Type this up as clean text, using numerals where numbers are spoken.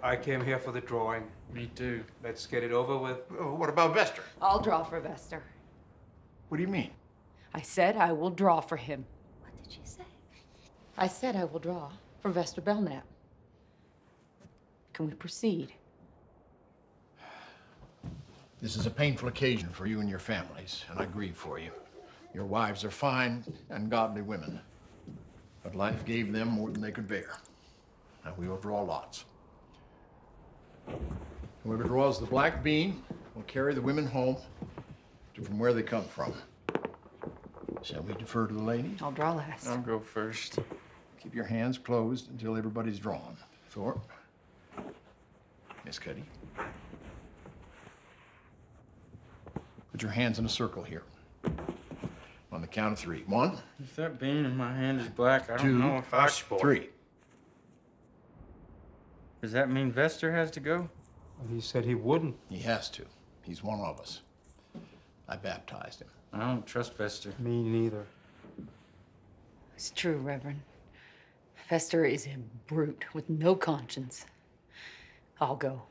I came here for the drawing. Me too. Let's get it over with. What about Vester? I'll draw for Vester. What do you mean? I said I will draw for him. What did she say? I said I will draw for Vester Belknap. Can we proceed? This is a painful occasion for you and your families, and I grieve for you. Your wives are fine and godly women, but life gave them more than they could bear. Now we will draw lots. Whoever draws the black bean will carry the women home from where they come from. Shall we defer to the lady? I'll draw last. I'll go first. Keep your hands closed until everybody's drawn. Thorpe. Miss Cuddy. Put your hands in a circle here. On the count of 3. 1. If that bean in my hand is black, I 2, don't know if I... 3. Does that mean Vester has to go? He said he wouldn't. He has to. He's one of us. I baptized him. I don't trust Vester. Me neither. It's true, Reverend. Vester is a brute with no conscience. I'll go.